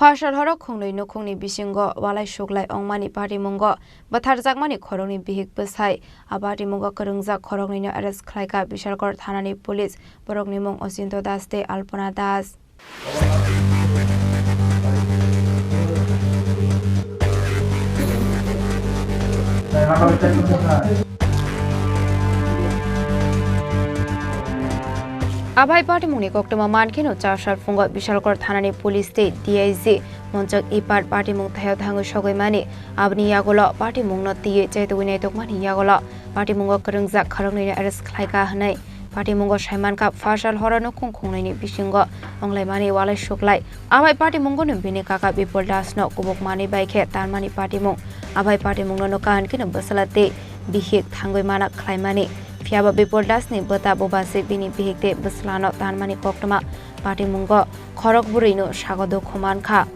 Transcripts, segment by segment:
Phasalo Khoroknwi Nukhungni bisingo walai suklai ongmani patimungo Bwtharjakmani Khorangni Bihik Bwsai patimungo kwrwngjak Khoroknwi no arrest Khlaikha Bisalkor thanani police borokni mung Ochinto Das te Alpona Das. Abai patimungni koktoma mankino chashar fungo Bisalkor thanani police te DIG monjak ipar patimung thayo thangu sogoimani abni yagolo patimungno tiye chaitwinai tokmani yagolo patimungo kwrwngjak Khoroknwi no arrest Khlaikha hanai patimungo saimanka Phasalo no khungkhungnaini bisingo onglaimani walai suklai abai patimungo no bini kaka bipol das no kubokmani baikhe tarmani patimung abai patimungno no kahankino Bwsai Bihik thangoimana khlaimani Fiaba bipol das ni bota Bwsai bini Bihik te Bwsai tanmani koktoma patimungo Khoroknwi no sagodo khomankha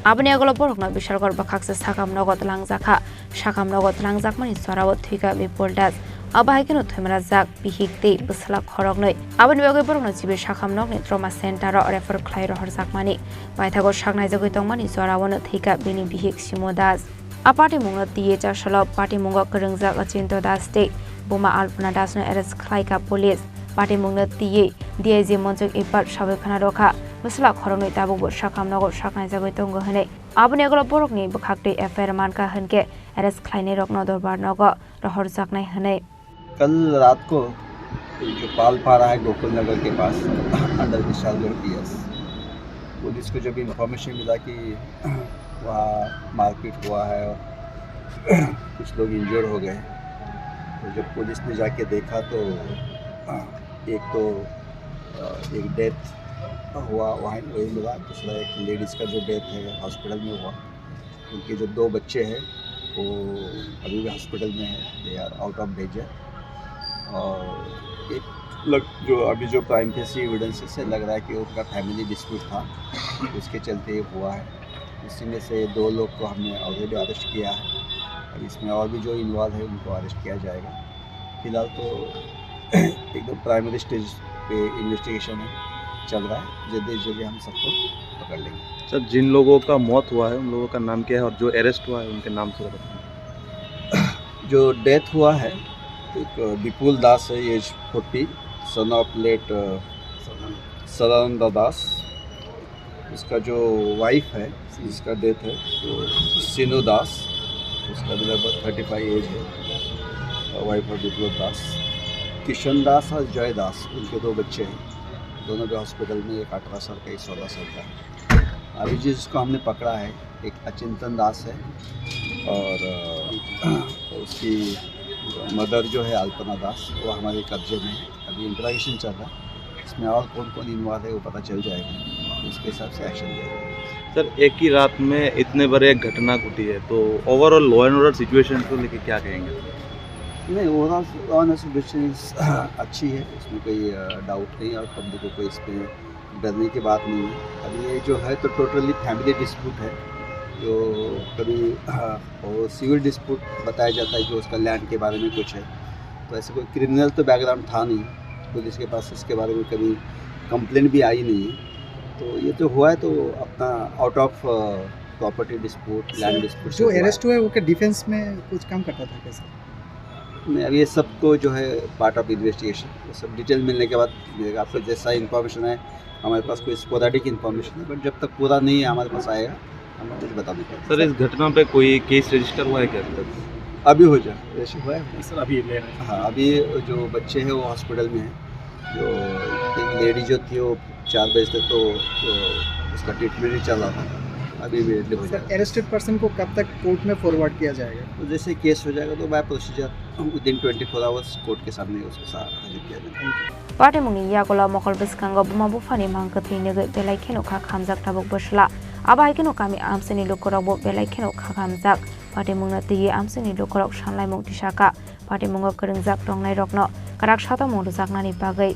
abni agolo borokno Bisalkor bakhaksa sakam nogot langjakha sakam nogot langjakmani sorawo thika bipol das abahikino thumrajak Bihik te Bwsai Khoroknwi abni bagoi borokno jibe sakam nokni trauma center ro refer khlai Bwtharjakmani baithago saknai jagoi tongmani sorawo no thika bini Bihik simodas patimungo tiye chashalo patimungo kwrwngjak Ochinto Das te Boma Alpona Das no arrest Khlaikha police patimungo tiye DIG monjak ipar sabekhana rokha Bwsai Khoroknwi tabubo sakam nogot saknai jagoi tongo hne abni agolo borokni bkhakte FIR manka hnke arrest khlainai rokno dorbar nogo Khoroknwi hne कल रात को जो पालपारा है गोकुल नगर के पास under Vishalgarh PS police को जब information मिला कि वहाँ मारपीट हुआ है और कुछ लोग इंजर्ड हो गए तो जब पुलिस ने जाके देखा तो एक डेथ हुआ वहाँ वही मिला दूसरा एक लेडीज़ का जो डेथ है हॉस्पिटल में हुआ उनके जो 2 बच्चे हैं वो अभी भी हॉस्पिटल में है they are out of danger और एक जो अभी जो क्राइम फेसी एविडेंस से लग रहा है कि उनका फैमिली डिस्प्यूट था उसके चलते ये हुआ है इसी में से 2 लोग को हमने ऑलरेडी अरेस्ट किया है और इसमें और भी जो इन्वॉल्व है उनको अरेस्ट किया जाएगा फिलहाल तो एकदम प्राइमरी स्टेज पे इन्वेस्टिगेशन है चल रहा है जल्दी जल्दी हम सबको पकड़ लेंगे। सर जिन लोगों का मौत हुआ है उन लोगों का नाम क्या है और जो अरेस्ट हुआ है उनके नाम थोड़ा बताएं। जो डेथ हुआ है एक विपुल दास है age 40 son of late Sadanand Das इसका जो वाइफ है जिसका डेथ है तो सीनू दास उसका भी लगभग 35 एज है वाइफ ऑफ विपुल दास किशन दास और जय दास उनके 2 बच्चे हैं दोनों भी हॉस्पिटल में एक 18 साल का एक 16 साल का है अभी जिसको हमने पकड़ा है एक अचिंतन दास है और उसकी मदर जो है अल्पना दास वो हमारे कब्जे में है अभी इंटरोगेशन चल रहा है इसमें और कौन कौन इन्वॉल्व है वो पता चल जाएगा उसके हिसाब से एक्शन लेगा। सर एक ही रात में इतने बड़े एक घटना घटी है तो overall law and order situation को लेकर क्या कहेंगे? नहीं overall law and order situation अच्छी है इसमें कोई डाउट नहीं और पब्लिक को कोई इस पर डरने की बात नहीं है। अभी ये जो है तो टोटली फैमिली डिस्प्यूट है जो कभी वो सिविल डिस्प्यूट बताया जाता है कि उसका लैंड के बारे में कुछ है तो ऐसे कोई क्रिमिनल तो बैकग्राउंड था नहीं पुलिस के पास इसके बारे में कभी कंप्लेंट भी आई नहीं है तो ये तो हुआ है तो अपना out of property dispute land dispute जो अरेस्ट हुआ है वो क्या डिफेंस में कुछ काम करता था कैसे? नहीं अब ये सबको जो है पार्ट ऑफ इन्वेस्टिगेशन वो सब डिटेल मिलने के बाद मिलेगा आपको जैसा इन्फॉर्मेशन है हमारे पास कोई स्पोराडिक इन्फॉर्मेशन है बट जब तक पूरा नहीं है हमारे पास आएगा हम कुछ बता नहीं पाएंगे। सर इस घटना पे कोई केस रजिस्टर हुआ है क्या अभी तक? अभी हो जाए रजिस्टर हुआ है सर अभी ले रहे हैं। हाँ अभी जो बच्चे हैं वो हॉस्पिटल में हैं जो एक लेडी जो थी वो 4 बजे तक तो उसका ट्रीटमेंट ही चल रहा था अभी इमीडिएटली हो जाएगा। अरेस्टेड पर्सन को कब तक कोर्ट में फॉरवर्ड किया जाएगा? तो जैसे केस हो जाएगा तो by procedure within 24 hours court के सामने उसको हाजिर किया जाएगा। patimungi yagola mokol biskango buma bufani mangkathi nege belai kheno kha khamjak tabuk Bwsai abahikino kami amsini lokorok bo belai kheno kha khamjak patimungna tiye amsini lokorok sanlai mung tisaka patimungo kwrwngjak tongnai rokno karak sata mung jaknani bagai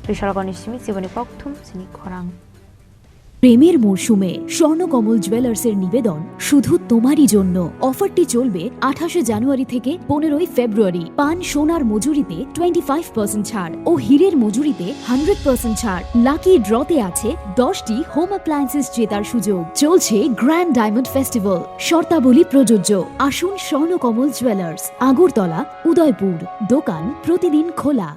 Bisalkor ni simi siboni pokthum sini Khorang প্রেমের মরশুমে স্বর্ণকমল জুয়েলার্সের নিবেদন শুধু তোমারই জন্য। অফারটি চলবে 28 জানুয়ারি থেকে 15 ফেব্রুয়ারি। পান সোনার মজুরিতে 25% ছাড় ও হীরের মজুরিতে 100% ছাড়। লাকি ড্রতে আছে 10টি হোম অ্যাপ্লায়েন্সেস জেতার সুযোগ। চলছে গ্র্যান্ড ডায়মন্ড ফেস্টিভ্যাল। শর্তাবলী প্রযোজ্য। আসুন স্বর্ণকমল জুয়েলার্স, আগরতলা, উদয়পুর। দোকান প্রতিদিন খোলা।